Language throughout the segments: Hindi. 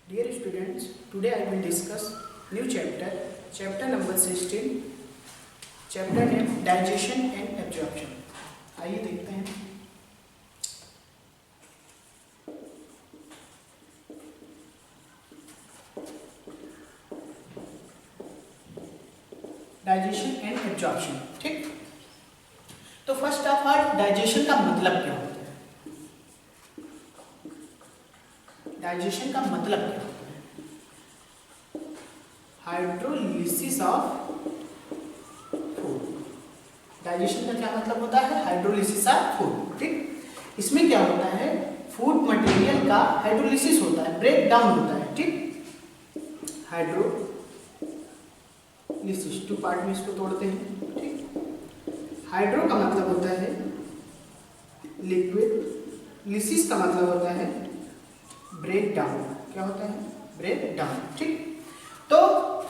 Dear students, today I will discuss new chapter number 16, chapter name digestion and absorption. आइए देखते हैं. Digestion and absorption. ठीक, तो फर्स्ट ऑफ ऑल डाइजेशन का मतलब क्या होता है? डाइजेशन का मतलब क्या होता है? Hydrolysis of food. डाइजेशन का क्या मतलब होता है? Hydrolysis of food. ठीक, इसमें क्या होता है? फूड मटेरियल का हाइड्रोलिसिस होता है, ब्रेक डाउन होता है. ठीक, हाइड्रोलिसिस टू पार्ट में इसको तोड़ते हैं. ठीक, हाइड्रो का मतलब होता है लिक्विड, लिसिस का मतलब होता है ब्रेक डाउन. क्या होता है? Break down. ठीक, तो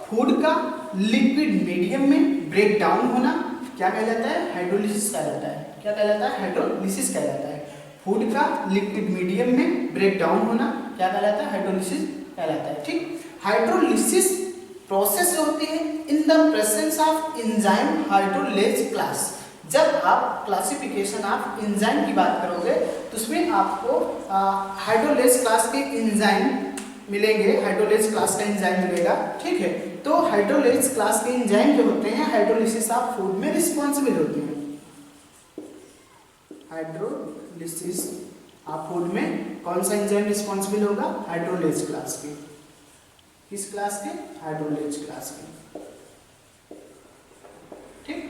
फूड का लिक्विड मीडियम में ब्रेक डाउन होना क्या कहलाता है? हाइड्रोलिसिस कहलाता है. क्या कहलाता है? हाइड्रोलिसिस कहलाता है. फूड का लिक्विड मीडियम में ब्रेक डाउन होना क्या कहलाता है? हाइड्रोलिसिस कहलाता है. ठीक, हाइड्रोलिसिस प्रोसेस जो होती है in the presence of enzyme hydrolase class. जब आप क्लासिफिकेशन ऑफ एंजाइम की बात करोगे तो उसमें आपको हाइड्रोलेज क्लास के एंजाइम मिलेंगे, हाइड्रोलेज क्लास का एंजाइम मिलेगा. ठीक है, तो हाइड्रोलेज क्लास के एंजाइम जो होते हैं हाइड्रोलिसिस ऑफ फूड में रिस्पॉन्सिबल होते हैं. हाइड्रोलिसिस ऑफ फूड में कौन सा एंजाइम रिस्पॉन्सिबल होगा? हाइड्रोलेज क्लास के. किस क्लास के? हाइड्रोलेज क्लास के. ठीक,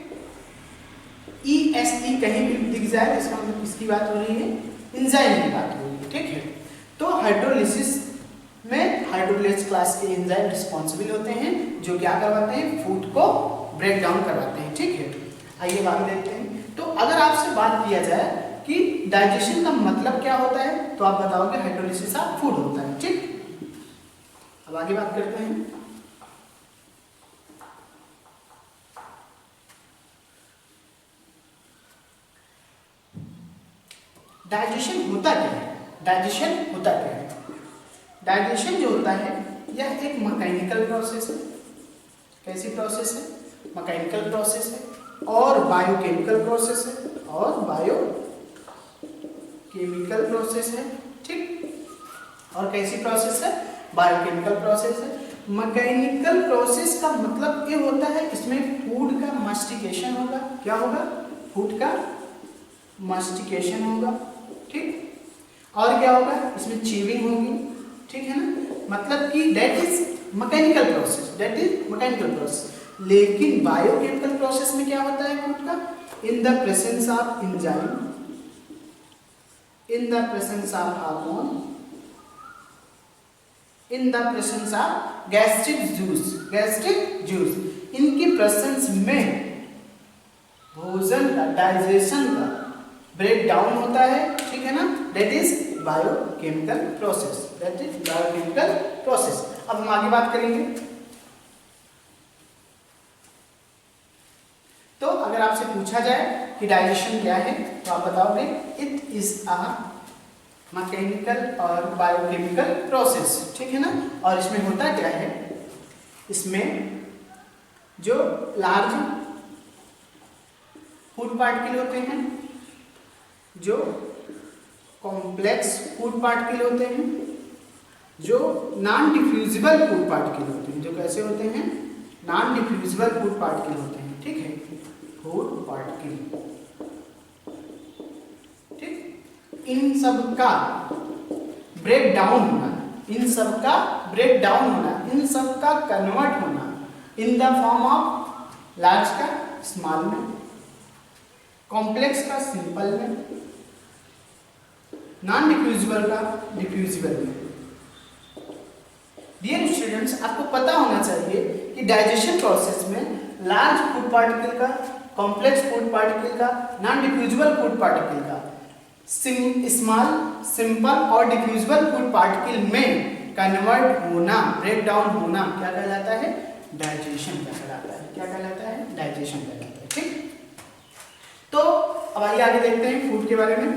ESE कहीं भी दिख जाए इसका मतलब किसकी बात हो रही है? एंजाइम की बात हो रही है. ठीक है, तो हाइड्रोलिसिस में हाइड्रोलेज क्लास के एंजाइम रिस्पॉन्सिबल होते हैं जो क्या करवाते हैं? फूड को ब्रेक डाउन करवाते हैं. ठीक है, आइए बात देखते हैं. तो अगर आपसे बात किया जाए कि डाइजेशन का मतलब क्या होता है तो आप बताओगे हाइड्रोलिसिस ऑफ फूड होता है. ठीक, अब आगे बात करते हैं. डाइजेशन होता क्या है? डाइजेशन होता क्या है? डाइजेशन जो होता है यह एक मैकेनिकल प्रोसेस है. कैसी प्रोसेस है? मैकेनिकल प्रोसेस है और बायोकेमिकल प्रोसेस है. और बायोकेमिकल प्रोसेस है. ठीक, और कैसी प्रोसेस है? बायोकेमिकल प्रोसेस है. मैकेनिकल प्रोसेस का मतलब ये होता है इसमें फूड का मास्टिकेशन होगा. क्या होगा? फूड का मास्टिकेशन होगा. ठीक, और क्या होगा? इसमें चीविंग होगी. ठीक है ना, मतलब कि that is mechanical process. That is mechanical process. लेकिन बायोकेमिकल प्रोसेस में क्या होता है फूड का? In the presence of enzyme, in the presence of hormone, in the presence of gastric juice, इनकी प्रेजेंस में भोजन का, डाइजेशन का ब्रेक डाउन होता है. ठीक है ना, that is biochemical process. That is biochemical process. अब हम आगे बात करेंगे. तो अगर आपसे पूछा जाए कि डाइजेशन क्या है तो आप बताओगे इट इज अ मैकेनिकल और बायोकेमिकल प्रोसेस. ठीक है ना, और इसमें होता क्या है? इसमें जो लार्ज फूड पार्टिकल होते हैं, जो कॉम्प्लेक्स फूड पार्टिकल होते हैं, जो नॉन डिफ्यूजिबल फूड पार्टिकल होते हैं. जो कैसे होते हैं? नॉन डिफ्यूजिबल फूड पार्टिकल होते हैं. ठीक है, फूड पार्टिकल. इन सब का ब्रेक डाउन होना, इन सब का ब्रेक डाउन होना, इन सब का कन्वर्ट होना in the form of large का स्मॉल में, कॉम्प्लेक्स का सिंपल में, नॉन डिफ्यूजिबल का डिफ्यूजिबल में. डियर स्टूडेंट्स, आपको पता होना चाहिए कि डाइजेशन प्रोसेस में लार्ज फूड पार्टिकल का, कॉम्प्लेक्स फूड पार्टिकल का, नॉन डिफ्यूजिबल फूड पार्टिकल का, स्मॉल, सिंपल और डिफ्यूजिबल फूड पार्टिकल में कन्वर्ट होना, ब्रेक डाउन होना क्या कहलाता है? डाइजेशन कहलाता है. क्या कहलाता है? डाइजेशन कहलाता है. ठीक, तो अब आइए आगे देखते हैं फूड के बारे में.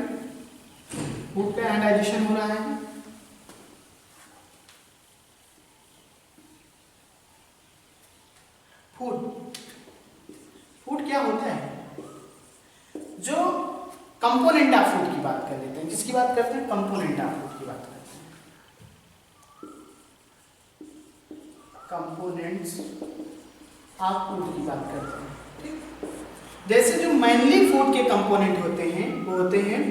फूड का डाइजेशन हो रहा है. फूड, फूड क्या होता है? जो कंपोनेंट ऑफ फूड की बात कर लेते हैं। किसकी बात करते हैं? कंपोनेंट ऑफ फूड की बात करते हैं। कंपोनेंट्स ऑफ फूड की बात करते हैं, ठीक। जैसे जो मेनली फूड के कंपोनेंट होते हैं वो होते हैं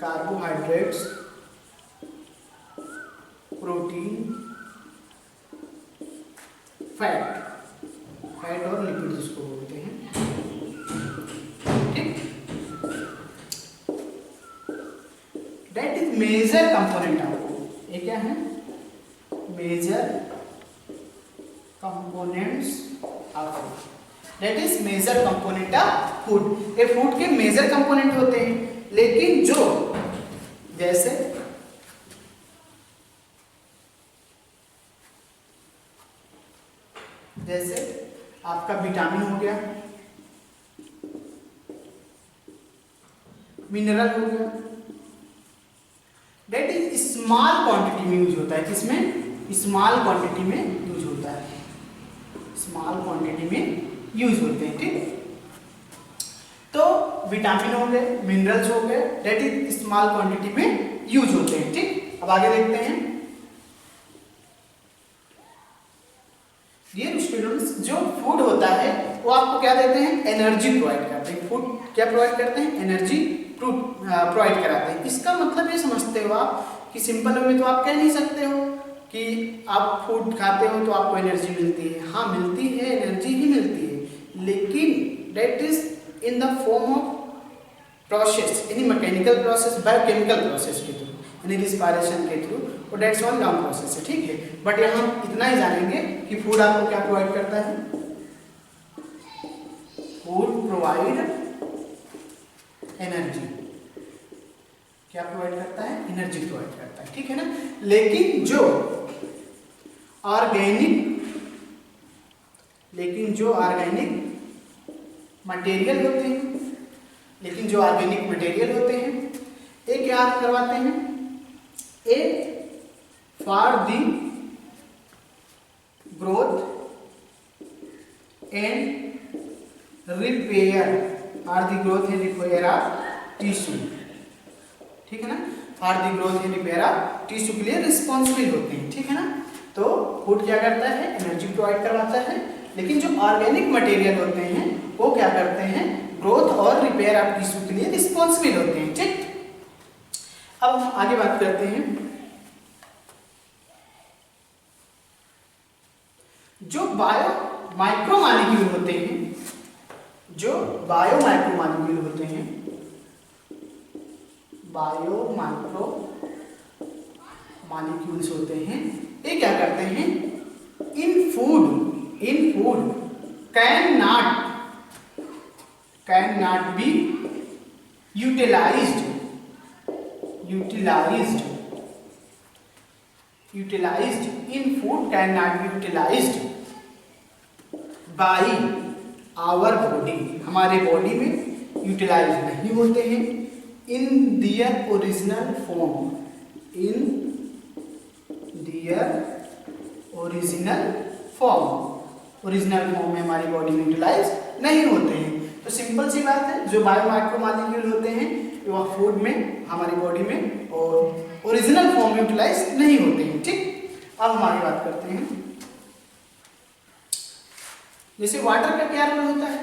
कार्बोहाइड्रेट्स, प्रोटीन, फैट, फैट और लिपिड जिसको बोलते हैं, ठीक। That is major component of food. ये क्या है? Major components of food. That is major component of food. ये फूड के मेजर कंपोनेंट होते हैं, लेकिन जो जैसे आपका विटामिन हो गया, मिनरल हो गया, दैट इज स्मॉल क्वांटिटी में यूज होता है। किसमें? स्मॉल क्वांटिटी में यूज होता है, स्मॉल क्वांटिटी में यूज होते हैं, ठीक। तो विटामिन हो गए, मिनरल्स हो गए, दैट इज स्मॉल क्वांटिटी में यूज होते हैं, ठीक। अब आगे देखते हैं। डियर स्टूडेंट्स, जो फूड होता है वो आपको क्या देते हैं? एनर्जी प्रोवाइड करते हैं। फूड क्या प्रोवाइड करते हैं? एनर्जी प्रोवाइड कराते हैं। इसका मतलब ये समझते हो आप कि सिंपल में तो आप कह नहीं सकते हो कि आप फूड खाते हो तो आपको एनर्जी मिलती है। हाँ मिलती है, एनर्जी ही मिलती है, लेकिन that is in the form of process, यानी मैकेनिकल प्रोसेस, बायोकेमिकल प्रोसेस के थ्रू, यानी रिस्पायरेशन के थ्रू, और दैट्स ऑल लॉन्ग प्रोसेस है, ठीक है। बट यहाँ हम इतना ही जानेंगे कि फूड आपको क्या प्रोवाइड करता है? Food provide energy. क्या प्रोवाइड करता है? एनर्जी प्रोवाइड करता है, ठीक है ना। लेकिन जो ऑर्गेनिक मटेरियल होते हैं, ये क्या करवाते हैं? A for the growth and repair, of tissue, ठीक है ना। For the growth and repair of tissue के लिए रिस्पॉन्सिबल होते हैं, ठीक है ना। तो फूड क्या करता है? एनर्जी प्रोवाइड करवाता है, लेकिन जो ऑर्गेनिक मटेरियल होते हैं वो क्या करते हैं? ग्रोथ और रिपेयर ऑफ टिश्यू के लिए रिस्पॉन्सिबल होते हैं, ठीक। अब हम आगे बात करते हैं। जो माइक्रो मॉलिक्यूल होते हैं, बायो माइक्रो मॉलिक्यूल्स होते हैं, ये क्या करते हैं? In food cannot be utilized in food cannot be utilized by our body, हमारे बॉडी में यूटिलाइज नहीं होते हैं in their original form, original form में हमारी बॉडी में यूटिलाइज नहीं होते हैं। तो सिंपल सी बात है, जो बायो माइक्रो मॉलिक्यूल होते हैं वह फूड में, हमारी बॉडी में और ओरिजिनल फॉर्म में यूटिलाइज नहीं होते हैं, ठीक। अब हम आगे बात करते हैं। जैसे वाटर का क्या रोल होता है?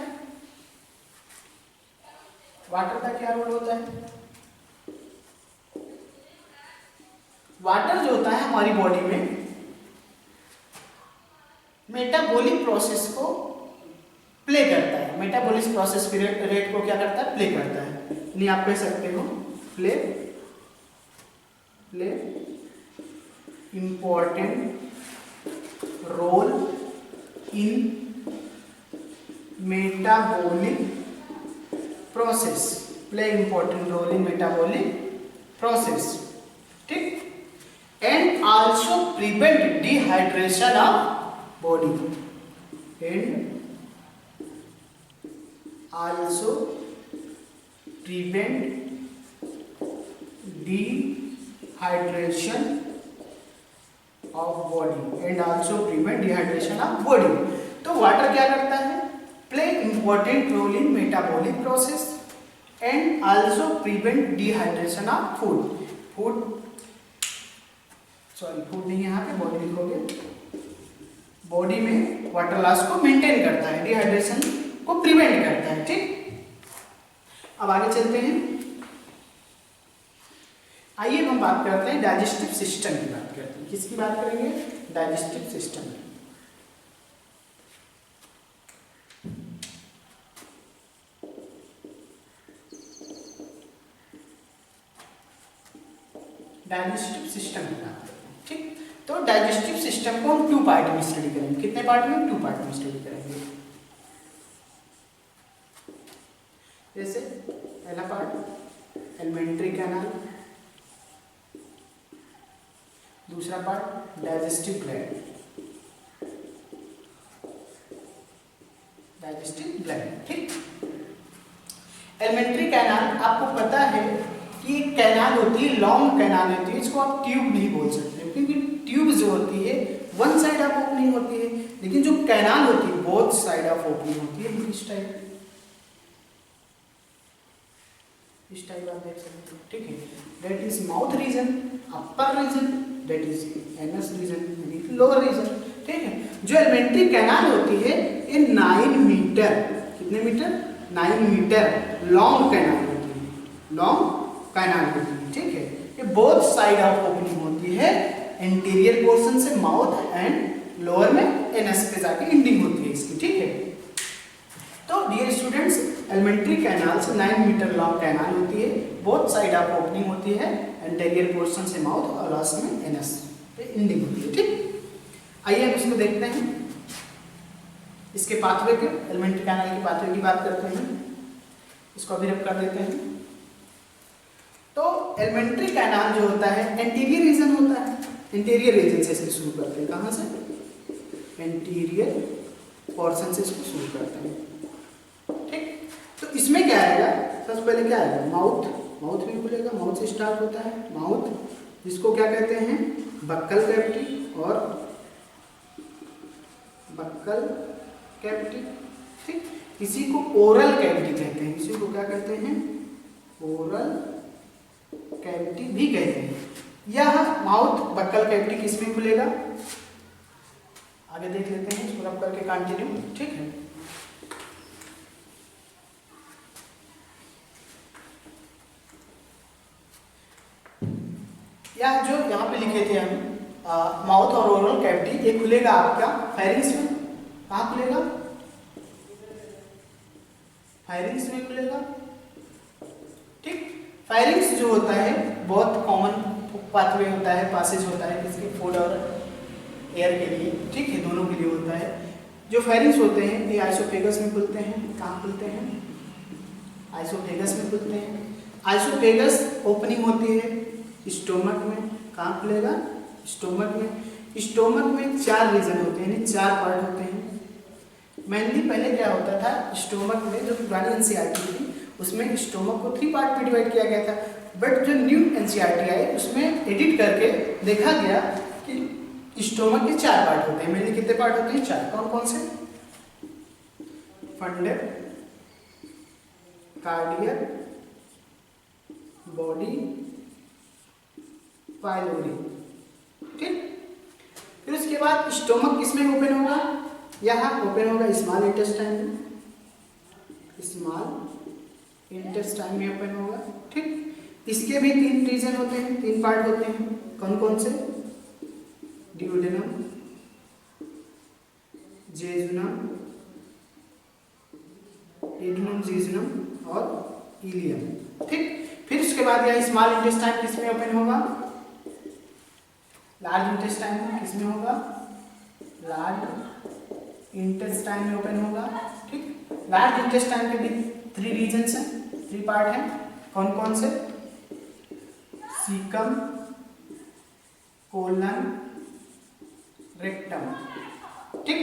वाटर जो होता है हमारी बॉडी में मेटाबॉलिक प्रोसेस को प्ले करता है। मेटाबॉलिक प्रोसेस के रेट को क्या करता है? प्ले करता है। नहीं आप कह सकते हो play important role in metabolic process, ठीक। And also prevent dehydration of body, and also prevent dehydration of body, तो वाटर क्या करता है, play important role in metabolic process and also prevent dehydration of food नहीं, यहाँ पे बॉडी लिखोगे, बॉडी में वाटर लॉस को मेंटेन करता है, डिहाइड्रेशन को प्रिवेंट करता है। ठीक, अब आगे चलते हैं। आइए हम बात करते हैं डाइजेस्टिव सिस्टम की बात करते हैं। किसकी बात करेंगे, डाइजेस्टिव सिस्टम। डाइजेस्टिव सिस्टम की बात करते हैं। ठीक, तो डाइजेस्टिव सिस्टम को हम 2 पार्ट में स्टडी करेंगे। कितने पार्ट में, 2 पार्ट में स्टडी करेंगे। जैसे पहला पार्ट एलिमेंट्री कैनाल, दूसरा part digestive gland. Digestive gland, ठीक। एलिमेंट्री कैनाल आपको पता है कि एक कैनाल होती है, लॉन्ग कैनाल होती है, इसको आप ट्यूब नहीं बोल सकते क्योंकि ट्यूब जो होती है वन साइड ऑफ ओपनिंग होती है, लेकिन जो कैनाल होती है बोथ साइड ऑफ ओपनिंग होती है। इस टाइप आप देख सकते हो, ठीक है। That is mouth region, upper region, that is anus region, lower region, ठीक है। जो एलिमेंट्री कैनाल होती है ये 9 मीटर, कितने मीटर, 9 मीटर लॉन्ग कैनाल होती है, लॉन्ग कैनाल होती है, ठीक है। ये बोथ साइड ऑफ ओपनिंग होती है, इंटीरियर पोर्शन से माउथ एंड लोअर में एनस पे जाके एंडिंग होती है इसकी, ठीक है। तो डियर स्टूडेंट्स, एलिमेंट्री कैनाल से 9 मीटर लॉन्ग कैनाल होती है, बोथ साइड ऑफ ओपनिंग होती है, इंटीरियर पोर्शन से माउथ और लास्ट में एनस पे एंडिंग होती है, ठीक। आइए हम इसको देखते हैं, इसके पाथवे के, एलिमेंट्री कैनाल के पाथवे की बात करते हैं। इसको अभी रब कर देते हैं। तो एलिमेंट्री कैनाल जो होता है एंटीरियर रीजन होता है, इंटीरियर रीजन से इसको शुरू करते हैं। कहाँ से, एंटीरियर पोर्शन से इसको शुरू करते हैं, ठीक। तो इसमें क्या आएगा, सबसे पहले क्या आएगा, माउथ भी खुलेगा, माउथ से स्टार्ट होता है, माउथ जिसको क्या कहते हैं, बक्कल कैविटी और बक्कल कैविटी, ठीक। इसी को ओरल कैविटी कहते हैं, इसी को क्या कहते हैं, ओरल कैविटी भी कहते हैं। यह माउथ बक्कल कैविटी किसमें खुलेगा, आगे देख लेते हैं, इसको रब करके कंटिन्यू, ठीक है। या जो यहाँ पे लिखे थे हम, माउथ और ओरल कैविटी, ये खुलेगा आपका फायरिंग्स में। कहाँ खुलेगा, फायरिंग्स में खुलेगा, ठीक। फायरिंग्स जो होता है बहुत कॉमन पाथवे होता है, पासेज होता है किसके, फूड और एयर के लिए, ठीक है, दोनों के लिए होता है। जो फायरिंग्स होते हैं ये आइसोफेगस में खुलते हैं। कहाँ खुलते हैं, आइसोफेगस में खुलते हैं। आइसोफेगस ओपनिंग होती है स्टोमक में। कहाँ खुलेगा, स्टोमक में। स्टोमक में 4 रीजन होते हैं, यानी 4 पार्ट होते हैं। मेनली पहले क्या होता था, स्टोमक में जो पुरानी एनसीईआरटी थी उसमें स्टोमक को 3 पार्ट में डिवाइड किया गया था, बट जो न्यू एनसीईआरटी आई उसमें एडिट करके देखा गया कि स्टोमक के 4 पार्ट होते हैं। मेनली कितने पार्ट होते हैं, 4। कौन कौन से, फंडल, कार्डियक, बॉडी, पाइलोरी, ठीक। फिर उसके बाद स्टोमक किसमें ओपन होगा, यहाँ ओपन होगा स्मॉल इंटेस्टाइन में, स्मॉल इंटेस्टाइन में ओपन होगा, ठीक। इसके भी 3 रीजन होते हैं, 3 पार्ट होते हैं। कौन कौन से, ड्यूडेनम, जेजुनम, एडुनम, जेजुनम और इलियम, ठीक। फिर उसके बाद यह स्मॉल इंटेस्टाइन किसमें ओपन होगा, लार्ज इंटेस्टाइन में। किसमें होगा, लार्ज इंटेस्टाइन में ओपन होगा, ठीक। लार्ज इंटेस्टाइन के भी 3 रीजन्स हैं, 3 पार्ट हैं। कौन कौन से, सीकम, कोलन, रेक्टम, ठीक।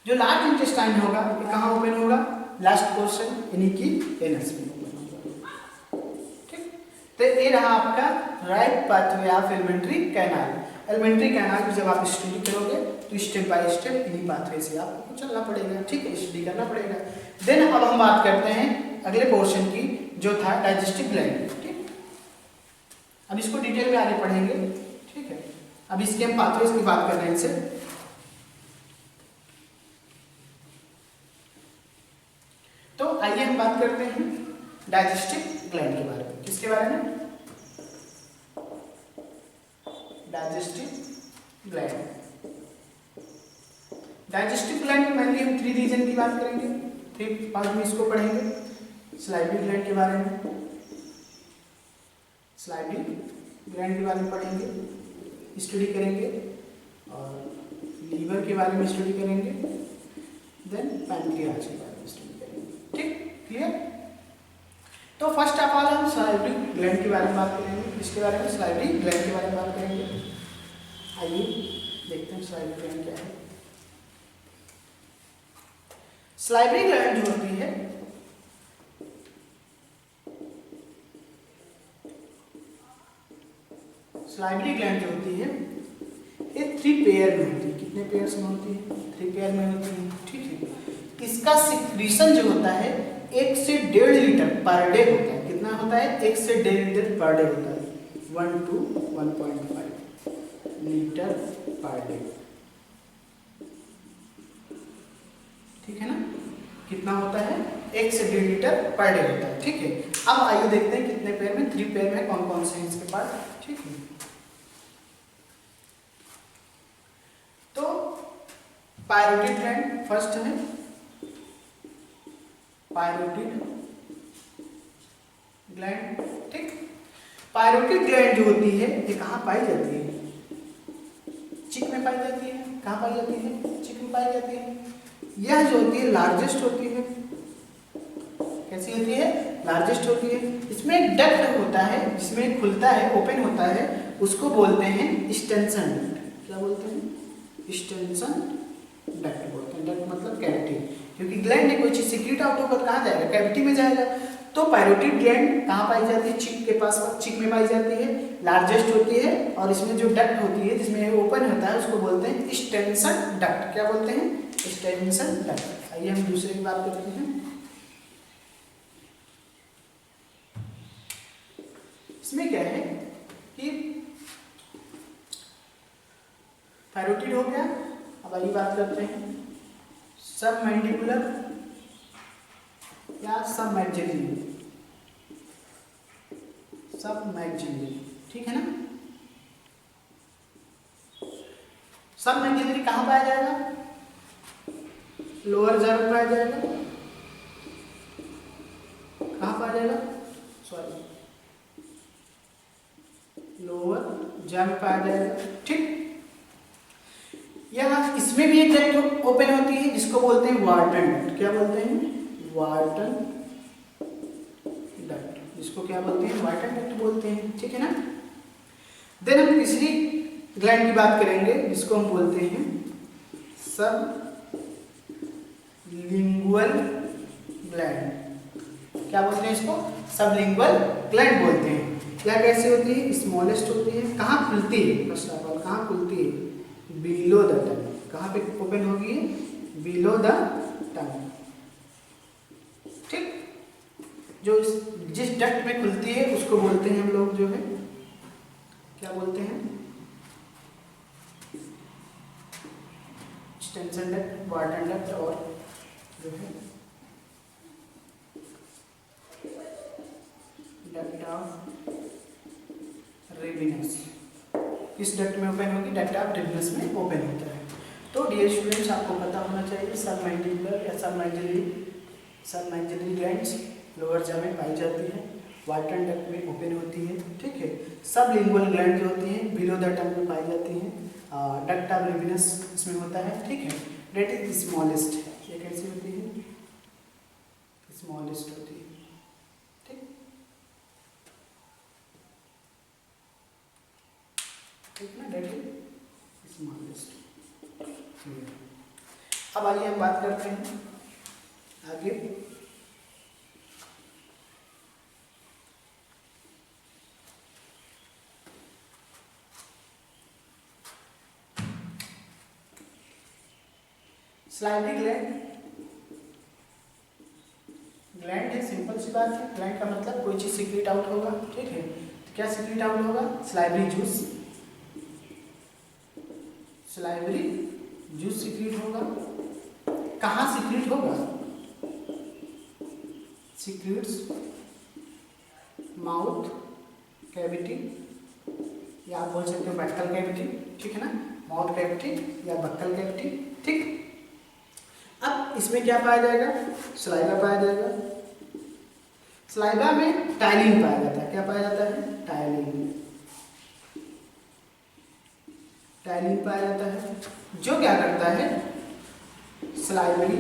जो लार्ज इंटेस्टाइन होगा ये कहाँ ओपन होगा, लास्ट पोर्शन यानी कि एनस में ओपन होगा, ठीक। तो ये रहा आपका right pathway of alimentary canal. Alimentary canal की जब आप स्टडी करोगे तो स्टेप बाय स्टेप इन्हीं पाथवे से आपको चलना पड़ेगा, ठीक है, स्टडी करना पड़ेगा। देन अब हम बात करते हैं अगले पोर्शन की, जो था डाइजेस्टिव ग्लैंड, ठीक। अब इसको डिटेल में आगे पढ़ेंगे, ठीक है। अब इसके हम पाथवेज की बात कर रहे हैं इनसे। तो आइए हम बात करते हैं डाइजेस्टिव ग्लैंड के बारे में। किसके बारे में? Digestive gland. डाइजेस्टिव ग्लैंड में मेनली हम 3 रीजन की बात करेंगे, 3 पार्ट में इसको पढ़ेंगे। स्लाइवरी ग्लैंड के बारे में, स्लाइवरी ग्लैंड के बारे में पढ़ेंगे, स्टडी करेंगे, और लीवर के बारे में स्टडी करेंगे, देन पैनक्रियाज के बारे में स्टडी करेंगे, ठीक, क्लियर। तो फर्स्ट ऑफ ऑल हम स्लाइवरी ग्लैंड के बारे में बात करेंगे। इसके बारे में स्लाइवरी ग्लैंड के बारे में बात करेंगे। आइए देखते हैं स्लाइवरी ग्लैंड क्या है। स्लाइवरी ग्लैंड जो होती है, स्लाइवरी ग्लैंड जो होती है ये 3 पेयर में होती है। कितने पेयर्स में होती है? 3 पेयर में होती है, ठीक है। इसका सिक्रीशन जो होता है 1 से 1.5 लीटर पर डे होता है। कितना होता है? 1 से 1.5 लीटर पर डे होता है, 1 to 1.5 लीटर पर डे, ठीक है ना। कितना होता है? 1 से 1.5 लीटर पर डे होता है, ठीक है। अब आइए देखते हैं कितने पेयर में, 3 पेयर में कौन कौन से हैं इसके पास, ठीक है। तो पायरोटिड ग्लैंड फर्स्ट है, पायरोटिड ग्लैंड, ठीक। पायरोटिड ग्लैंड जो होती है ये कहाँ पाई जाती है? चिक में पाई जाती है। कहाँ पाई जाती है? चिक में पाई जाती है। यह जो होती है लार्जेस्ट होती है। कैसी होती है? लार्जेस्ट होती है। इसमें एक डक्ट होता है जिसमें खुलता है, ओपन होता है, उसको बोलते हैं स्टेंसन डक्ट। क्या बोलते हैं? स्टेंसन डक्ट बोलते हैं। डक्ट मतलब कैविटी, क्योंकि ग्लैंड है, कोई चीज सीक्रेट आउट होगा कहाँ जाएगा? कैविटी में जाएगा। तो पायरोटिड ग्लैंड कहाँ पाई जाती है? चिक के पास, चिक में पाई जाती है, लार्जेस्ट होती है, और इसमें जो डक्ट होती है जिसमें ओपन होता है उसको बोलते हैं स्टेंसन डक्ट। क्या बोलते हैं? Stensen duct. आइए हम दूसरे की बात करते हैं। इसमें क्या है कि पैरोटिड हो गया। अब आइए बात करते हैं सबमैंडिबुलर या सबमैक्सिलरी, सबमैक्सिलरी, ठीक है ना। सबमैक्सिलरी कहाँ पाया जाएगा? लोअर जॉ में पाया जाएगा। कहाँ पाया जाएगा? सॉरी, लोअर जॉ में पाया जाएगा, ठीक। यहाँ इसमें भी एक डक्ट ओपन होती है जिसको बोलते हैं वार्टन डक्ट। क्या बोलते हैं? वार्टन डक्ट, जिसको क्या बोलते हैं? वार्टन डक्ट बोलते हैं, ठीक है ना। देन हम तीसरी ग्लैंड की बात करेंगे जिसको हम बोलते हैं सबलिंगुअल ग्लैंड। क्या बोलते हैं इसको? सबलिंगुअल ग्लैंड बोलते हैं। क्या कैसे होती है? स्मॉलेस्ट होती है। कहाँ खुलती है? फर्स्ट ऑफ ऑल कहाँ खुलती है? Below the tongue. कहाँ पे ओपन होगी? बिलो द टंग, ठीक। जो जिस डक्ट में खुलती है उसको बोलते हैं हम लोग जो है, क्या बोलते हैं? स्टेंसन डक्ट, वार्टन डक्ट, और जो है डक्ट ऑफ रेविनस। किस डक्ट में ओपन होगी? डक्ट ऑफ रेविनस में ओपन होता है। तो डियर स्टूडेंट्स, आपको पता होना चाहिए सबमैंडिबुलर या सबमैक्सिलरी ग्लैंड्स लोअर जॉ में पाई जाती है, वार्टन डक्ट में ओपन होती है, ठीक है। सबलिंगुअल ग्लैंड जो होती हैं बिलो द टंग में पाई जाती हैं, डक्ट ऑफ रेविनस इसमें होता है, ठीक है। That is smallest. ये कैसी होती है? स्मॉलेस्ट होती है, ठीक, ठीक ना। That is smallest. अब आइए हम बात करते हैं आगे स्लाइवरी ग्लैंड, ग्लैंड है, सिंपल सी बात है। ग्लैंड का मतलब कोई चीज सीक्रेट आउट होगा, ठीक है। तो क्या सीक्रेट आउट होगा? Salivary juice, salivary juice secrete होगा। कहाँ सीक्रेट होगा? सीक्रेट्स माउथ कैविटी, या आप बोल सकते हो बक्कल कैविटी, ठीक है ना, माउथ कैविटी या बक्कल कैविटी, ठीक। अब इसमें क्या पाया जाएगा? सलाइवा पाया जाएगा। सलाइवा में टाइलिन पाया जाता है। क्या पाया जाता है? टाइलिन, टाइलिन पाया जाता है, जो क्या करता है? सलाइवरी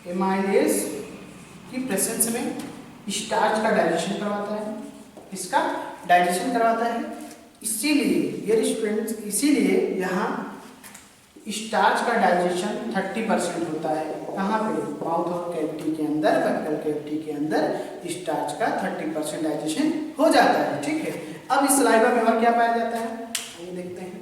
एमाइलेज की प्रेजेंस में स्टार्च का डाइजेशन करवाता है, इसका डाइजेशन करवाता है। इसीलिए ये स्टूडेंट्स, इसीलिए यहाँ स्टार्च का डाइजेशन 30% होता है। कहाँ पे? माउथ और कैविटी के अंदर, बक्कल कैविटी के अंदर स्टार्च का 30% डाइजेशन हो जाता है, ठीक है। अब इस सलाइवा में और क्या पाया जाता है, ये देखते हैं।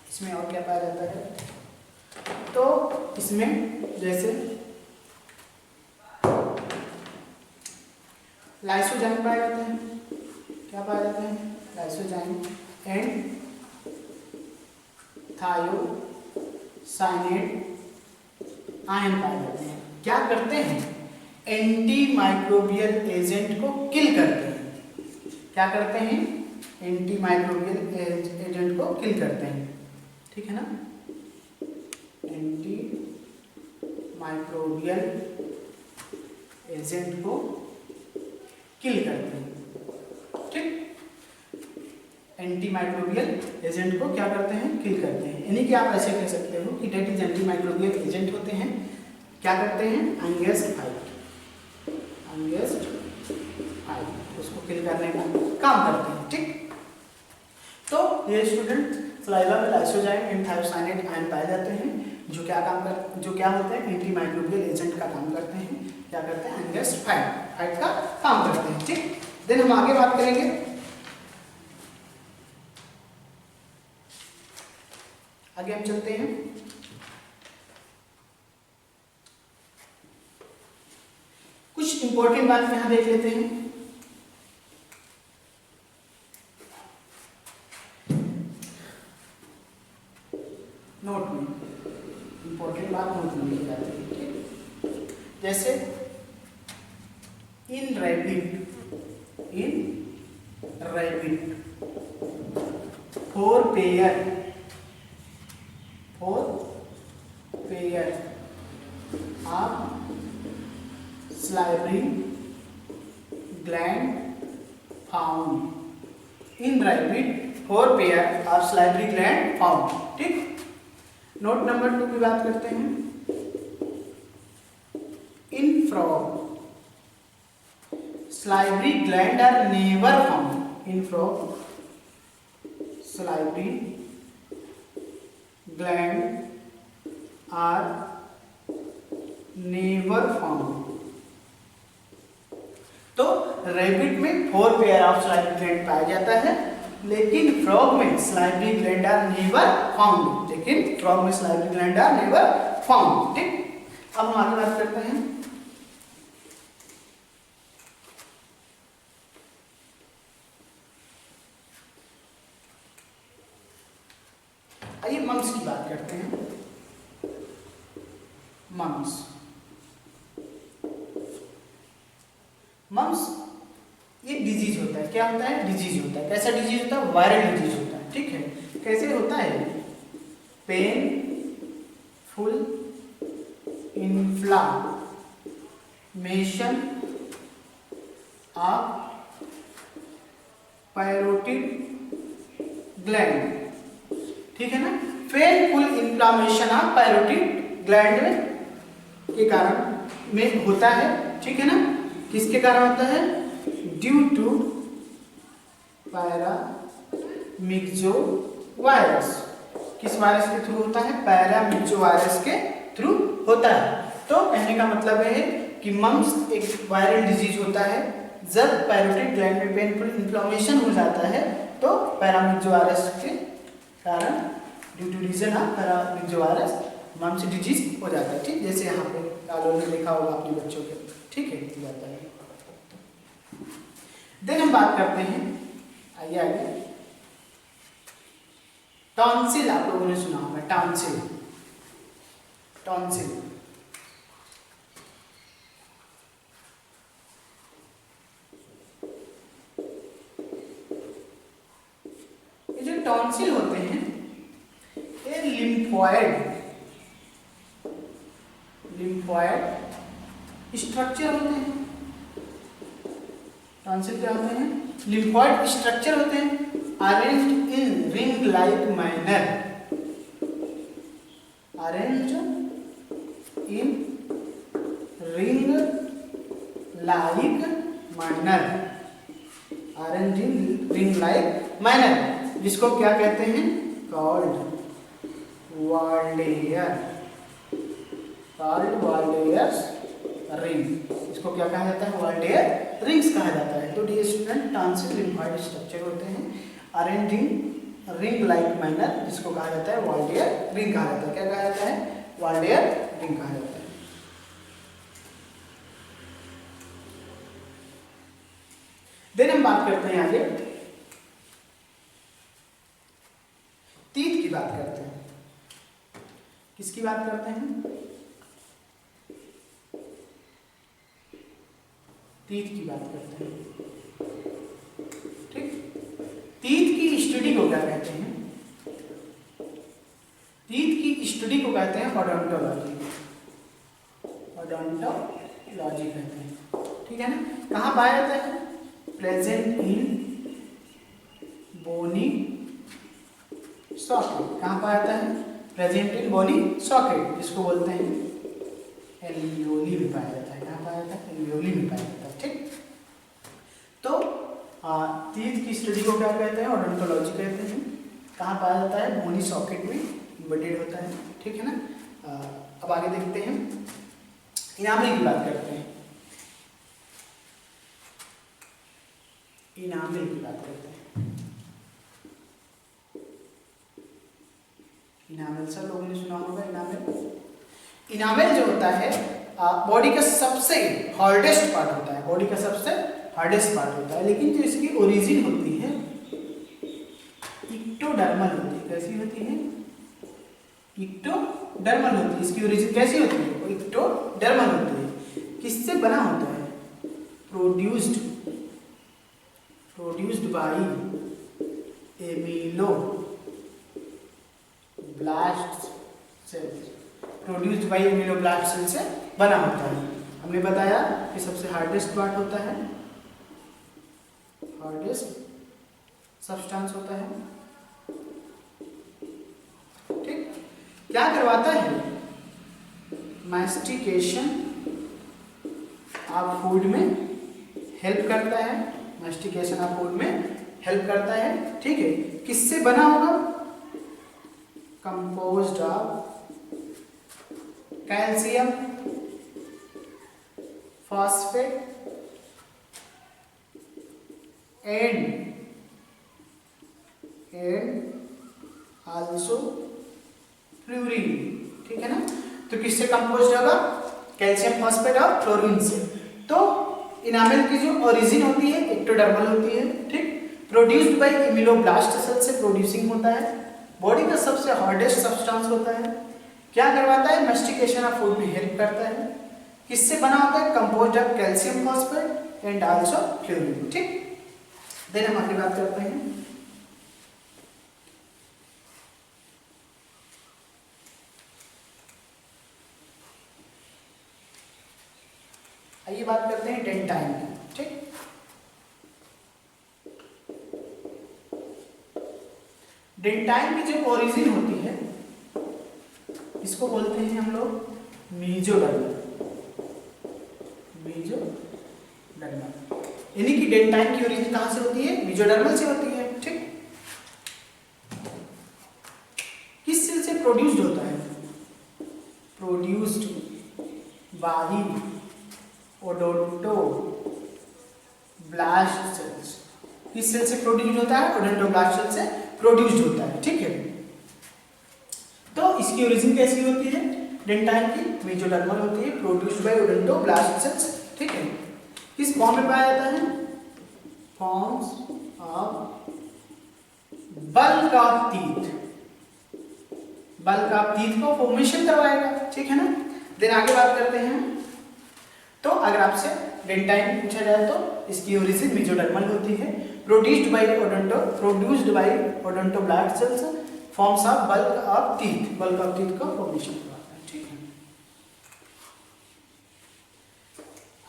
इसमें और क्या पाया जाता है? तो इसमें जैसे लाइसोजाइम पाया जाता है। क्या पाया जाता है? लाइसोजाइम एंड थायोसाइनेट आयन पाए जाते हैं। क्या करते हैं? एंटी माइक्रोबियल एजेंट को किल करते हैं। क्या करते हैं? एंटी माइक्रोबियल एजेंट को किल करते हैं, ठीक है ना। एंटी माइक्रोबियल एजेंट को किल करते हैं, ठीक। एंटी माइक्रोबियल एजेंट को क्या करते हैं? किल करते हैं। यानी कि आप ऐसे कह सकते हो कि that is antimicrobial agent होते हैं, क्या करते हैं? एंगेस्ट फाइट, एंगेस्ट फाइट, उसको किल करने का काम करते हैं, ठीक। तो ये स्टूडेंट सलाइवा में लाइसोजाइम एंड थायोसाइनेट आयन पाए जाते हैं, जो क्या होते हैं? एंटी माइक्रोबियल एजेंट का काम करते हैं। क्या करते हैं? एंगेस्ट फाइट का काम करते हैं, ठीक। देन हम आगे बात करेंगे। आगे हम चलते हैं। कुछ इंपॉर्टेंट बात यहां देख लेते हैं। नोट में इंपॉर्टेंट बात नोट में लिखी जाती है, ठीक। जैसे in rabbit 4 pair of salivary gland found in rabbit, 4 pair of salivary gland found, ठीक। नोट नंबर 2 की बात करते हैं। In frog salivary gland are never found। In frog salivary gland are never found। तो रैबिट में 4 पेयर ऑफ salivary gland पाया जाता है, लेकिन फ्रॉग में salivary gland are never found। लेकिन फ्रॉग में salivary gland are never found, ठीक। अब हम आगे बात करते हैं। आइए मम्स की बात करते हैं। मम्स ये डिजीज होता है। क्या होता है? डिजीज होता है। कैसा डिजीज होता है? वायरल डिजीज होता है, ठीक है। कैसे होता है? Painful inflammation of parotid gland, ठीक है ना। Painful inflammation of parotid gland के कारण में होता है, ठीक है ना। किसके कारण होता है? Due to paramyxovirus. किस वायरस के थ्रू होता है? पैरामिक्सो वायरस के थ्रू होता है। तो कहने का मतलब है कि मम्स एक वायरल डिजीज होता है जब पैरोटिड ग्लैंड में पेनफुल इन्फ्लामेशन हो जाता है तो पैरामिक्सोवायरस के कारण due to reason of paramyxovirus mumps disease हो जाता है। ठीक, जैसे यहाँ पे कालों में देखा होगा अपने बच्चों के। ठीक है, जाता है। देन हम बात करते हैं, आइए आगे, टॉन्सिल। आप लोगों ने सुना होगा टॉन्सिल। टॉन्सिल ये जो टॉन्सिल होते हैं ये लिम्फोइड स्ट्रक्चर होते हैं। टॉन्सिल क्या होते हैं? लिम्फोइड स्ट्रक्चर होते हैं, arranged in ring like manner. Arranged in ring like manner. Arranged in ring like manner, जिसको क्या कहते हैं? Called Waldeyer. Called Waldeyer's ring. इसको क्या कहा जाता है? वाल्डेयर रिंग्स कहा जाता है। तो dear student, tonsil lymphoid structure होते हैं, अरेंजिंग रिंग लाइक मैनर, जिसको कहा जाता है वाल्डेयर रिंग कहा जाता है। क्या कहा जाता है? वाल्डेयर रिंग कहा जाता है। देन हम बात करते हैं आगे, तीत की बात करते हैं। किसकी बात करते हैं? तीत की बात करते हैं। ठीक, तीत की स्टडी को क्या कहते हैं? तीत की स्टडी को कहते हैं ओडोंटोलॉजी। ओडोंटोलॉजी कहते हैं। ठीक है ना? कहाँ पाया जाता है? Present in bony socket. कहाँ पाया जाता है? प्रेजेंट इन बोनी सॉकेट, जिसको बोलते हैं एल्वियोली में पाया जाता है। कहाँ पाया जाता है? एल्वियोली में पाया जाता है। ठीक, तो तीत की स्टडी को क्या कहते हैं? ओडोंटोलॉजी कहते हैं। कहाँ पाया जाता है? बोनी सॉकेट में एम्बेडेड होता है। ठीक है ना? अब आगे देखते हैं, इनामल की बात करते हैं। इनामल की बात करते हैं। इनामल सब लोगों ने सुना होगा। इनामल जो होता है बॉडी का सबसे हार्डेस्ट पार्ट होता है। बॉडी का सबसे हार्डेस्ट पार्ट होता है, लेकिन जो इसकी ओरिजिन होती है इक्टोडर्मल होती है। कैसी होती है? इक्टोडर्मल होती है। इसकी ओरिजिन कैसी होती है? वो इक्टोडर्मल होती है। किससे बना होता है? Produced by ameloblast cells. Produced by ameloblast cell से बना होता है। हमने बताया कि सबसे हार्डेस्ट पार्ट होता है, हार्डेस्ट सब्सटेंस होता है। ठीक, क्या करवाता है? मैस्टिकेशन ऑफ फूड में हेल्प करता है। मैस्टिकेशन ऑफ फूड में हेल्प करता है। ठीक है, किससे बना होगा? Composed of calcium, phosphate and also fluorine. ठीक है ना? तो किससे कंपोज्ड होगा? कैल्शियम, फॉस्फेट और फ्लोरीन से। तो इनामल की जो ओरिजिन होती है एक्टोडर्मल होती है। ठीक, प्रोड्यूस्ड बाय एमिलोब्लास्ट सेल से प्रोड्यूसिंग होता है। बॉडी का सबसे हार्डेस्ट सब्सटेंस होता है। क्या करवाता है? मैस्टिकेशन ऑफ फूड में हेल्प करता है। किससे बना होता है? Composed of calcium, phosphate and also fluorine. ठीक, देन हम आगे बात करते हैं, आइए बात करते हैं डेंटाइन की। ठीक, डेंटाइन की जो ओरिजिन होती है इसको बोलते हैं हम लोग मीजोडर्मल। यानी कि डेंटाइन की ओरिजिन कहां से होती है? मीजोडर्मल से होती है। ठीक, किस सेल से प्रोड्यूस्ड होता है? Produced by odonto odontoblast cells. किस सेल से प्रोड्यूस होता है? ओडोंटोब्लास्ट सेल से प्रोड्यूस्ड होता है, ठीक है। तो इसकी ओरिजिन कैसी होती है? डेंटाइन की मेसोडर्मल होती है, प्रोड्यूस्ड बाय ओडोंटोब्लास्ट सेल्स, ठीक है। किस फॉर्म में पाया जाता है? Forms of bulk of teeth. Bulk of teeth को फॉर्मेशन करवाएगा, ठीक है ना। देन आगे बात करते हैं। तो अगर आपसे डेंटाइन पूछा जाए तो इसकी ओरिजिन मेसोडर्मल होती है, produced by odontoblast cells, forms of bulk of teeth. Bulk of teeth का फॉर्मेशन करवाता है, ठीक है।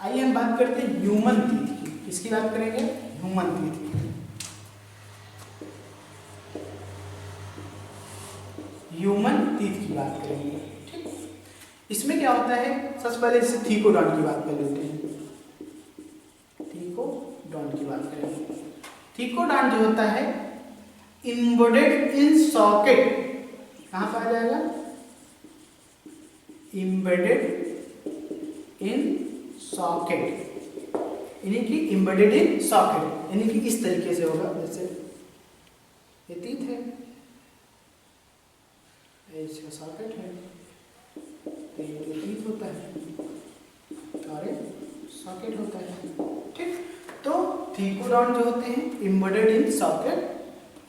आइए हम बात करते हैं ह्यूमन टीथ की। किसकी बात करेंगे? ह्यूमन टीथ की। ह्यूमन टीथ की बात करेंगे, ठीक। इसमें क्या होता है? सबसे पहले जैसे थीकोडॉन्ट की बात कर लेते हैं। थीकोडॉन्ट की बात करेंगे। थीकोडॉन्ट जो होता है एम्बेडेड इन सॉकेट। कहां पाया जाएगा? एम्बेडेड इन सॉकेट, यानी कि एम्बेडेड इन सॉकेट, यानी कि इस तरीके से होगा। जैसे ये टीथ है, इसका सॉकेट है, ये टीथ होता है और सॉकेट होता है, ठीक। तो थीकोडॉन्ट जो होते हैं एम्बेडेड इन सॉकेट,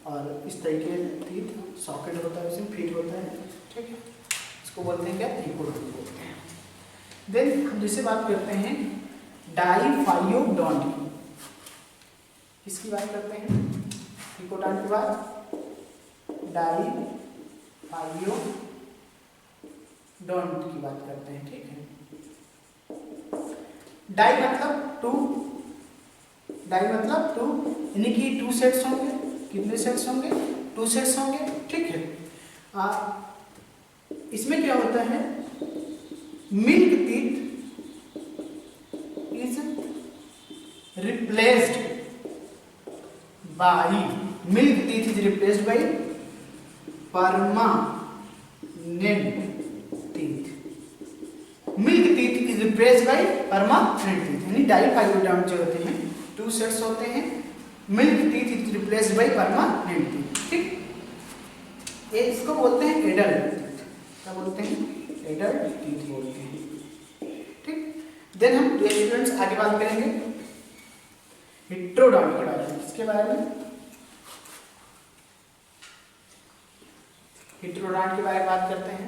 और इस तरीके टीथ सॉकेट होता है, उसमें फिट होता है, ठीक है। इसको बोलते हैं क्या? थीकोडॉन्ट बोलते हैं। देन हम जिसे बात करते हैं डाइफाइयोडॉन्ट की। किसकी बात करते हैं? थीकोडॉन्ट के बाद डाइफाइयोडॉन्ट की बात करते हैं, ठीक है। डाई मतलब टू, डाई मतलब टू, यानी कि टू सेट्स होंगे। कितने सेट्स होंगे? टू सेट्स होंगे, ठीक है। इसमें क्या होता है? Milk teeth is replaced by, milk teeth is replaced by permanent teeth. Milk teeth is replaced by permanent teeth, यानी डाइफाइयोडॉन्ट जो होते हैं टू सेट्स होते हैं। Milk teeth is replaced by permanent teeth, ठीक। ये इसको बोलते हैं एडल्ट टीथ। क्या बोलते हैं? एडल्ट टीथ बोलते हैं, ठीक। देन हम स्टूडेंट्स आगे बात करेंगे हेट्रोडॉन्ट के बारे में। इसके बारे में हेट्रोडॉन्ट के बारे में बात करते हैं।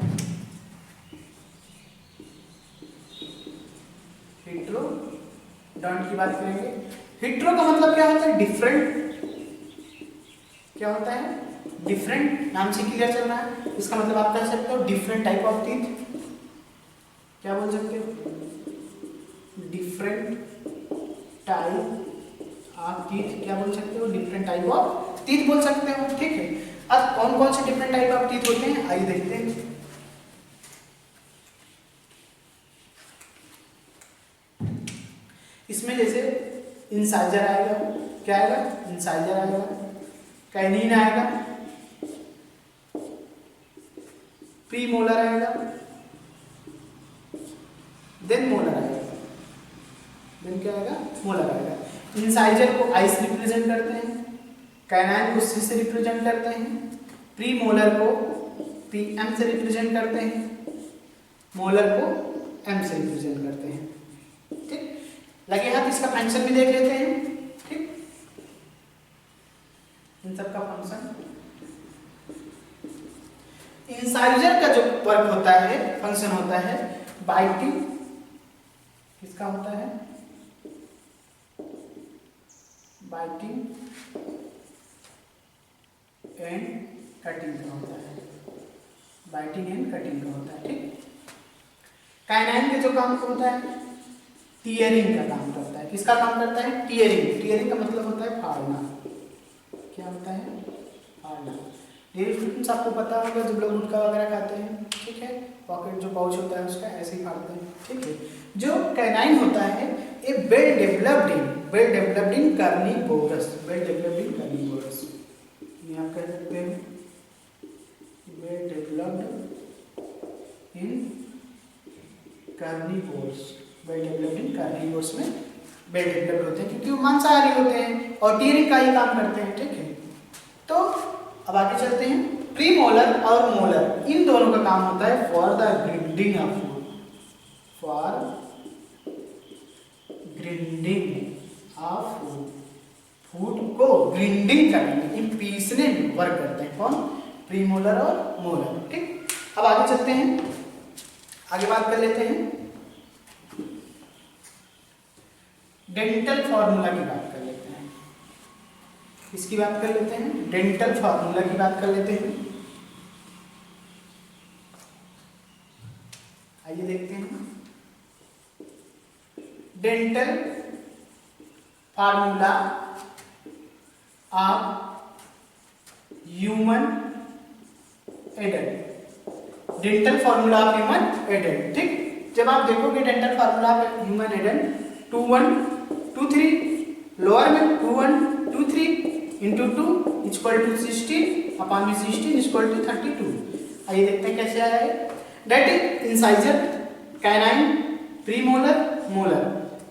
हेट्रोडॉन्ट की बात करेंगे। हेट्रो का मतलब क्या होता है? डिफरेंट। क्या होता है? डिफरेंट। नाम से क्लियर चल रहा है। इसका मतलब आप कह सकते हो डिफरेंट टाइप ऑफ टीथ। क्या बोल सकते हो? Different type of teeth. क्या बोल सकते हो? डिफरेंट टाइप ऑफ टीथ बोल सकते हो, ठीक है। अब कौन कौन से डिफरेंट टाइप ऑफ टीथ होते हैं आइए देखते हैं। इसमें जैसे इंसाइजर आएगा। क्या आएगा? इंसाइजर आएगा, कैनिन आएगा, प्रीमोलर आएगा, देन मोलर आएगा। देन क्या आएगा? मोलर आएगा। इंसाइजर को आई से रिप्रेजेंट करते हैं, कैनाइन को सी से रिप्रेजेंट करते हैं, प्री मोलर को पी एम से रिप्रेजेंट करते हैं, मोलर को एम से रिप्रेजेंट करते हैं, ठीक। लगे हाथ इसका फंक्शन भी देख लेते हैं, ठीक। इन सब का फंक्शन, इंसाइजर का जो वर्क होता है, फंक्शन होता है बाइटिंग। किसका होता है? बाइटिंग एंड कटिंग का होता है। बाइटिंग एंड कटिंग का होता है, ठीक। काइनाइन के जो काम होता है टीयरिंग का काम करता है। किसका काम करता है? टीयरिंग। टीयरिंग का मतलब होता है फाड़ना। क्या होता है? फाड़ना। डेयरी फ्रूट्स आपको पता होगा, जब लोग गुटखा वगैरह खाते हैं, ठीक है, पॉकेट जो पाउच होता है उसका ऐसे ही फाड़ते हैं, ठीक है। जो कैनाइन होता है a well developed in carnivorous, well developed in carnivorous, ये आप कह सकते हैं well developed in carnivorous, well developed in carnivorous में वेल डेवलप्ड होते हैं क्योंकि वो मांसाहारी होते हैं और टीयरिंग का ही काम करते हैं, ठीक है। तो अब आगे चलते हैं, प्रीमोलर और मोलर इन दोनों का काम होता है for the grinding of food, for grinding of food, food को ग्रिंडिंग करने में, पीसने में वर्क करते हैं कौन, प्रीमोलर और मोलर, ठीक। अब आगे चलते हैं, आगे बात कर लेते हैं डेंटल फॉर्मूला की बात कर लेते हैं, इसकी बात कर लेते हैं, डेंटल फॉर्मूला की बात कर लेते हैं। आइए देखते हैं dental formula of human adult, dental formula of human adult, ठीक। जब आप देखोगे dental formula of human adult 2 1 2 3, lower में 2 1 2 3 इंटू 2 इक्वल टू 16 अपॉन में 16 इक्वल टू 32। आइए देखते हैं कैसे आया है। That is incisor canine premolar molar,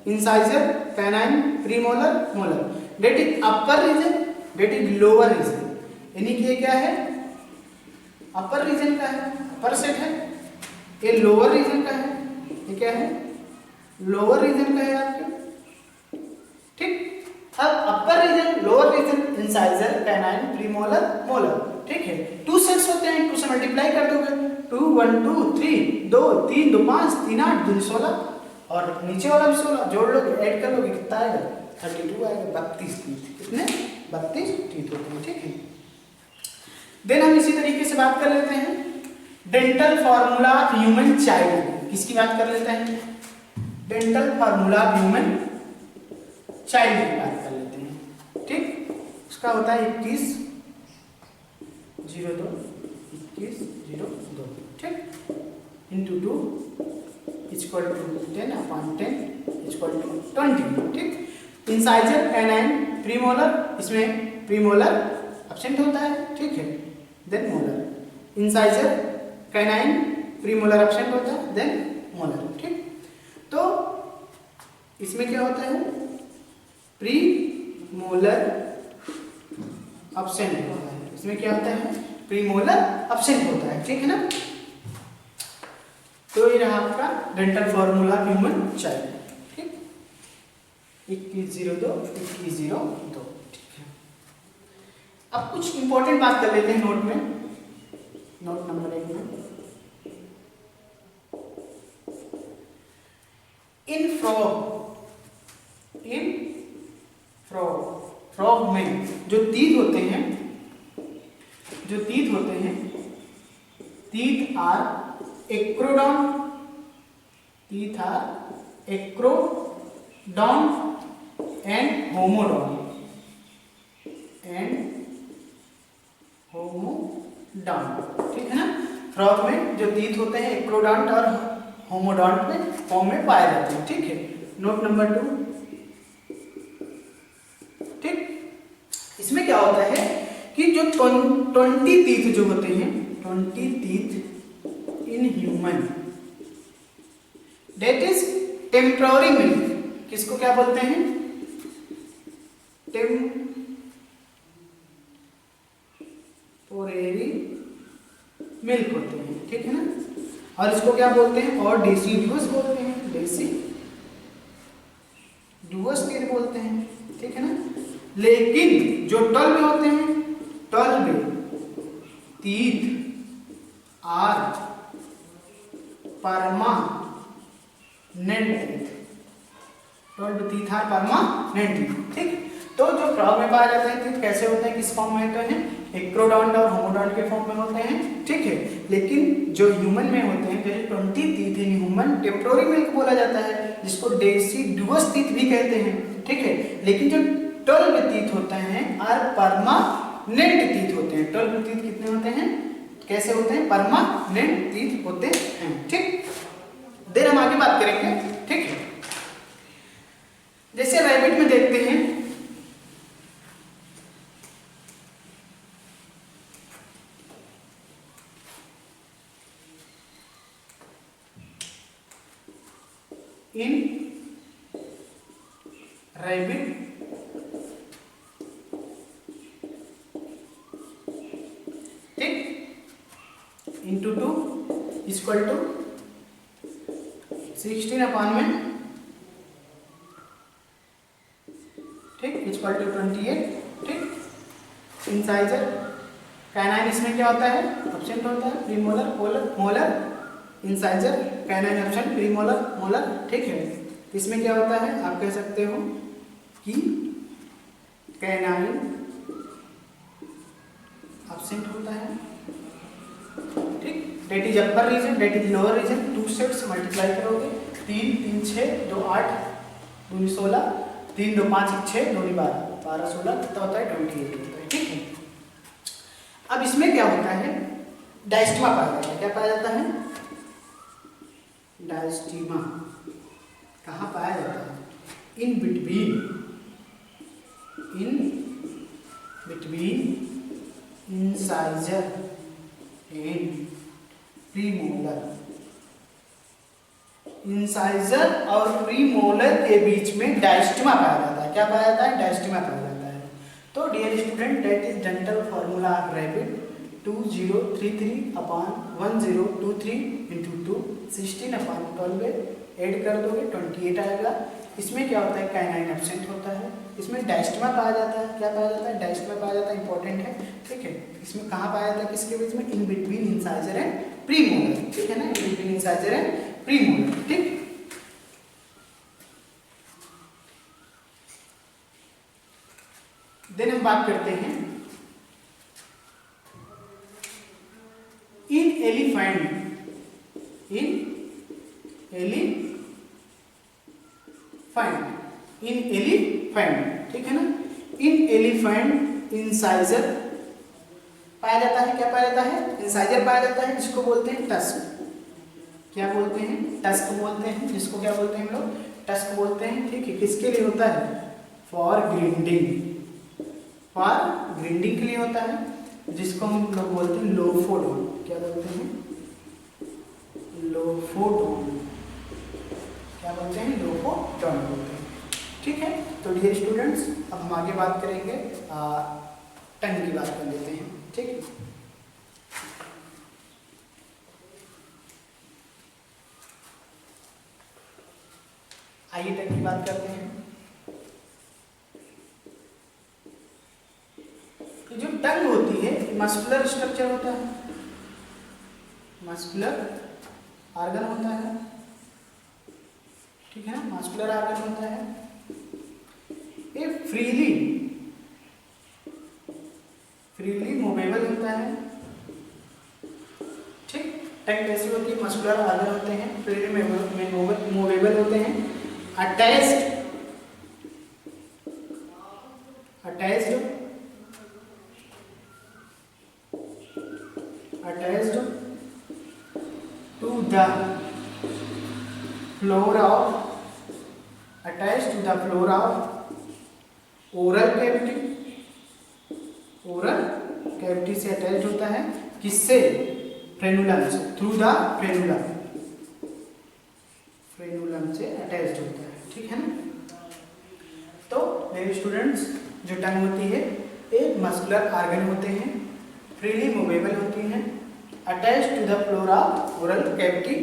incisor canine premolar molar, that is upper region, that is lower region, यानी कि ये क्या है, अपर रीजन का है, अपर सेट है, ये लोअर रीजन का है, ये क्या है, लोअर रीजन का है आपके, ठीक। अब upper region lower region incisor canine premolar molar, ठीक है। 2 सेट्स होते हैं, 2 से मल्टीप्लाई कर दोगे, 2 1 2 3 2 3 2 5 3 8 2 16 और नीचे वाला भी 16 जोड़ लोगे, ऐड कर लोगे, कितना आएगा 32 आएगा, 32 टीथ, कितने 32 टीथ होते हैं, ठीक है। देन हम इसी तरीके से बात कर लेते हैं dental formula of human child, किसकी बात कर लेते हैं, dental formula of human child की बात कर लेते हैं, ठीक। उसका होता है 21 02 21 02, ठीक, into 2 equal to 10 upon 10 equal to 20, ठीक। इंसाइजर कैनाइन प्रीमोलर, इसमें प्रीमोलर एब्सेंट होता है, ठीक है। Then molar, incisor canine premolar absent होता है, देन मोलर, ठीक। तो इसमें क्या होता है, प्री मोलर एब्सेंट होता है, इसमें क्या होता है, प्री मोलर एब्सेंट होता है, ठीक है ना। तो ये रहा आपका डेंटल फार्मूला ह्यूमन चाइल्ड, ठीक, 2102 2102, ठीक है। अब कुछ इंपॉर्टेंट बात कर लेते हैं नोट में, नोट नंबर 1 में, इन फ्रॉग में जो तीत होते हैं, जो तीत होते हैं, तीत आर एक्रोडॉन, तीत आर एक्रोडॉन एंड होमोडॉन, ठीक है ना। फ्रॉग में जो तीत होते हैं एक्रोडॉन्ट और होमोडॉन्ट में फॉर्म में पाए जाते हैं, ठीक है। नोट नंबर 2, ठीक। इसमें क्या होता है कि जो 20 टीथ जो होते हैं, 20 teeth in human, that is temporary milk, किसको क्या बोलते हैं, टेम्पोररी मिल्क होते हैं, ठीक है ना। और इसको क्या बोलते हैं, और डेसिडुअस बोलते हैं, डेसिडुअस टीथ बोलते हैं, ठीक है ना। लेकिन जो 12 होते हैं, 12 teeth are permanent teeth, 12 teeth are permanent teeth, ठीक। तो जो फ्रॉग में पाए जाते हैं टीथ कैसे होते हैं, किस फॉर्म में होते हैं, एक्रोडॉन्ट और होमोडॉन्ट के फॉर्म में होते हैं, ठीक है। लेकिन जो ह्यूमन में होते हैं, जैसे 20 teeth in human temporary milk बोला जाता है, जिसको डेसिडुअस टीथ भी कहते हैं, ठीक है। लेकिन जो 12 टीथ होते हैं आर परमानेंट टीथ होते हैं, 12 टीथ कितने होते हैं, कैसे होते हैं, परमानेंट टीथ होते हैं, ठीक। देन हम आगे बात करेंगे, ठीक है। जैसे रैबिट में देखते हैं, इन रैबिट ठीक इंटू 2 इक्वल टू 16/में ठीक इक्वल टू 28 ठीक। इंसाइजर कैनाइन इसमें क्या होता है एब्सेंट होता है premolar molar incisor canine absent premolar molar ठीक है। इसमें क्या होता है आप कह सकते हो कि कैनाइन एब्सेंट होता है ठीक। That is upper region that is lower region 2 sets multiply करोगे 3 3 6 2 8 2 16 3 2 5 6 2 12 12 16 कितना होता है 28 होता है ठीक है। अब इसमें क्या होता है डायस्टिमा पाया जाता है। क्या पाया जाता है डायस्टिमा कहाँ पाया जाता है in between incisor and premolar. Incisor और प्रीमोलर के बीच में डायस्टिमा पाया जाता है। क्या पाया जाता है डायस्टिमा पाया जाता है। तो dear student that is dental formula of rabbit 2033/1023 into 2 16/12 add कर दोगे 28 आएगा। इसमें क्या होता है कैनाइन एब्सेंट होता है। इसमें डायस्टिमा पाया जाता है। क्या पाया जाता है डायस्टिमा पाया जाता है इंपॉर्टेंट है ठीक है। इसमें कहाँ पाया जाता है किसके बीच में in between incisor and premolar ठीक है ना in between incisor and premolar ठीक। देन हम बात करते हैं इन एलिफेंट ठीक है ना। इन एलिफेंट इंसाइजर पाया जाता है। क्या पाया जाता है इंसाइजर पाया जाता है जिसको बोलते हैं टस्क। क्या बोलते हैं टस्क बोलते हैं जिसको क्या बोलते हैं हम लोग टस्क बोलते हैं ठीक है। किसके लिए होता है फॉर ग्रिंडिंग के लिए होता है जिसको हम लोग बोलते हैं लोफोडोन। क्या बोलते हैं लोफोडोन। क्या बोलते हैं लोफोडोन बोलते हैं ठीक है। तो डियर स्टूडेंट्स अब हम आगे बात करेंगे टंग की बात कर लेते हैं ठीक है। आइए टंग की बात करते हैं। तो जो टंग होती है मस्कुलर स्ट्रक्चर होता है मस्कुलर ऑर्गन होता है ठीक है ना मस्कुलर ऑर्गन होता है। ये फ्रीली मूवेबल होता है ठीक। टंग कैसी होती है मस्कुलर ऑर्गन होते हैं फ्रीली मूवेबल होते हैं। Attached to the floor of oral cavity से अटैच होता है किससे फ्रेनुलम से थ्रू द फ्रेनुलम से अटैच होता है ठीक है ना। तो मेरे स्टूडेंट्स जो टंग होती है ये मस्कुलर ऑर्गन होते हैं फ्रीली मूवेबल होती हैं attach to the floor of oral cavity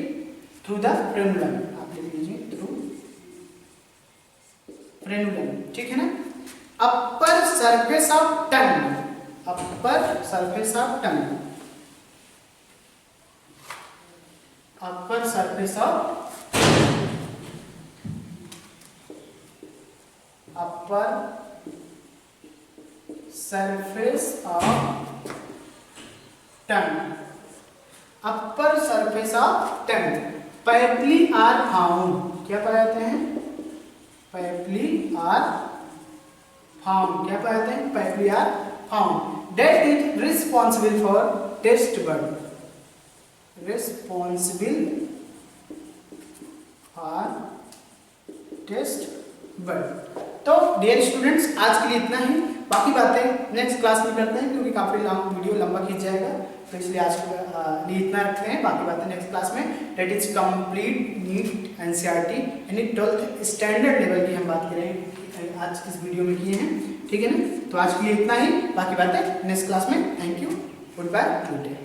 through the frenulum. आप लिख लीजिए थ्रू फ्रेनुलम ठीक है ना। Upper surface of tongue upper surface of tongue papillae are found. क्या पाए जाते हैं पैपली आर फाउंड। क्या पाए जाते हैं papillae are found that is responsible for taste bud तो डियर स्टूडेंट्स आज के लिए इतना ही। बाकी बातें नेक्स्ट क्लास में करते हैं क्योंकि काफी वीडियो लंबा खींच जाएगा तो इसलिए आज के लिए इतना रखते हैं। बाकी बातें नेक्स्ट क्लास में that is complete NEET NCERT यानी 12th स्टैंडर्ड लेवल की हम बात करेंगे आज की इस वीडियो में किए हैं, ठीक है ना। तो आज के लिए इतना ही, बाकी बातें नेक्स्ट क्लास में। Thank you, goodbye, good day.